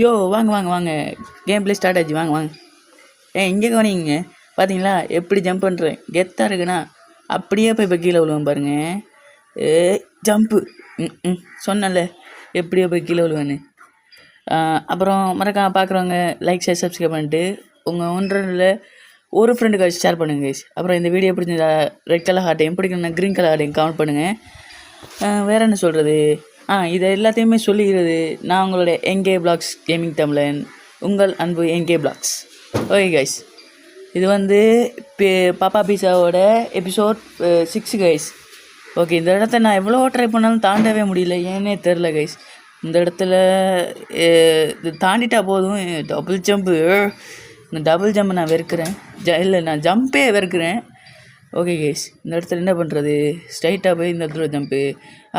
யோ வாங்க வாங்க வாங்க, கேம் ப்ளே ஸ்டார்ட் ஆச்சு, வாங்க வாங்க. இங்கே கவனிங்க, பார்த்தீங்களா எப்படி ஜம்ப் பண்ணுறேன், கெத்தாக இருக்குண்ணா. அப்படியே போய் இப்போ கீழே விழுவேன் பாருங்க. ஜம்ப்பு சொன்னல எப்படியோ போய் கீழே விழுவேன்னு. அப்புறம் மறக்காம பார்க்குறவங்க லைக் ஷேர் சப்ஸ்கிரைப் பண்ணிட்டு உங்கள் ஒன்றில் ஒரு ஃப்ரெண்டுக்கு ஷேர் பண்ணுங்க கைஸ். அப்புறம் இந்த வீடியோ பிடிச்சிருந்தா ரெட் கலர் ஹார்ட்டையும் பிடிக்கணும்னா க்ரீன் கலர் ஹார்ட்டையும் கமெண்ட் பண்ணுங்கள். வேறு என்ன சொல்கிறது, இதை எல்லாத்தையுமே சொல்லிக்கிறது நான் உங்களுடைய என்கே பிளாக்ஸ் கேமிங் தமிழன், உங்கள் அன்பு என்கே பிளாக்ஸ். ஓகே கைஸ், இது வந்து பாப்பா பீஸாவோட எபிசோட் 6 கைஸ். ஓகே, இந்த இடத்த நான் எவ்வளோ ட்ரை பண்ணாலும் தாண்டவே முடியல, ஏன்னே தெரில கைஸ். இந்த இடத்துல இது தாண்டிட்டா போதும் டபுள் ஜம்ப்பு. இந்த டபுள் ஜம்ப் நான் வெறுக்கிறேன், இல்லை நான் ஜம்பே வெறுக்கிறேன். ஓகே கைஸ், இந்த இடத்துல என்ன பண்ணுறது, ஸ்ட்ரைட்டாக போய் இந்த இடத்துல ஜம்ப்பு,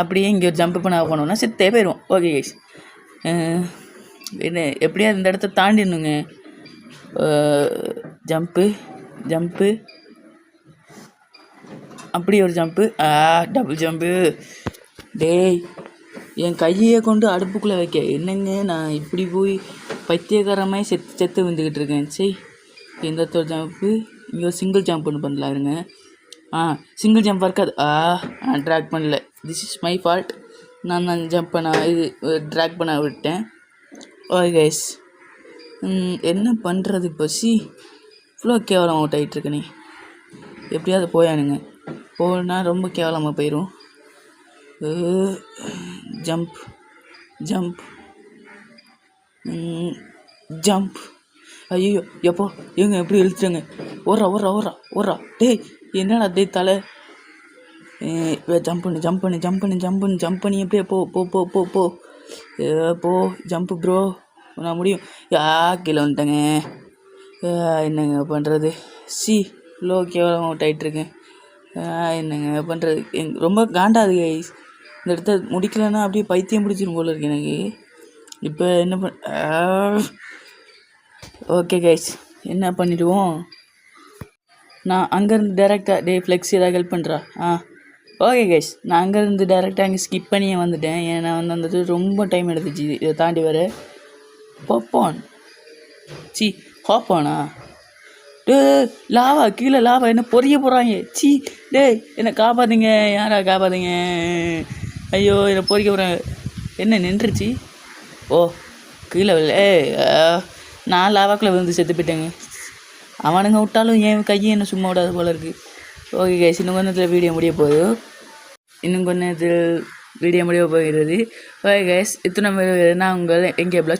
அப்படியே இங்கே ஒரு ஜம்ப்பு பண்ண போனோம்னா செத்தே போயிடுவோம். ஓகே கைஸ், என்ன எப்படியா இந்த இடத்த தாண்டிடணுங்க. ஜம்ப்பு ஜம்ப்பு, அப்படி ஒரு ஜம்ப்பு, டபுள் ஜம்ப்பு. டேய், என் கையை கொண்டு அடுப்புக்குள்ளே வைக்க என்னங்க, நான் இப்படி போய் பைத்தியக்காரமாக செத்து வந்துக்கிட்டு இருக்கேன். சரி, இந்த இடத்துல ஜம்ப்பு, இங்கே ஒரு சிங்கிள் ஜம்ப் ஒன்று பண்ணலாம் இருங்க. சிங்கிள் ஜம்ப் இருக்காது. ட்ராக் பண்ணல, திஸ் இஸ் மை ஃபால்ட். நான் ஜம்ப் பண்ண இது ட்ராக் பண்ண விட்டேன். ஓகே கைஸ், என்ன பண்ணுறது இப்போ? இவ்வளோ கேவலம் அவுட் ஆகிட்டுருக்கனே, எப்படியாவது போயானுங்க. போனா ரொம்ப கேவலமாக போயிடும். Jump jump jump. ஐயோ எப்போ எங்க எப்படி இழுத்துட்டாங்க. ஓடுறா ஓடுறா ஓடுறா ஓடுறா. டேய் என்னடா டே தலை. ஜம்ப் பண்ணு ஜம்ப் பண்ணு ஜம்ப் பண்ணு ஜம்ப் பண்ணு ஜம்ப் பண்ணி எப்படியே போ போ போ போ போ போ ஜம்ப்பு ப்ரோ, நான் முடியும். கீழே வந்துட்டேங்க. என்னங்க பண்ணுறது, இவ்வளோ கேவலம் அவுட் ஆகிட்டுருக்கேன். என்னங்க பண்ணுறது, ரொம்ப காண்டாது கைஸ். இந்த இடத்த முடிக்கலைன்னா அப்படியே பைத்தியம் பிடிச்சிரும் போல இருக்கு எனக்கு. இப்போ என்ன ஓகே கைஸ், என்ன பண்ணிவிடுவோம், நான் அங்கேருந்து டேரெக்டாக டே ஃப்ளெக்ஸ் ஏதாவது ஹெல்ப் பண்ணுறா. ஓகே கைஸ், நான் அங்கேருந்து டேரெக்டாக அங்கே ஸ்கிப் பண்ணியே வந்துட்டேன். ஏன்னா வந்துட்டு ரொம்ப டைம் எடுத்துச்சு இதை தாண்டி வர. பாப்பான் ஹாப்பானா? டே லாவா, கீழே லாவா, என்ன பொரிய போகிறாங்க. டேய் என்னை காப்பாற்றுங்க, யாரா காப்பாற்றுங்க. ஐயோ என்னை பொறிக்க போகிறாங்க. என்ன நின்றுச்சு? கீழே நான் லாவாக்குள்ளே விழுந்து செத்து போயிட்டேங்க. அவனுங்க விட்டாலும் என் கையை என்ன சும்மா விடாது போல இருக்குது. ஓகே கைஸ், இன்னும் கொஞ்ச நேரத்தில் வீடியோ முடிய போகுது. ஓகே கைஸ், இத்தனை நான் உங்கள் எங்கே பிளாக்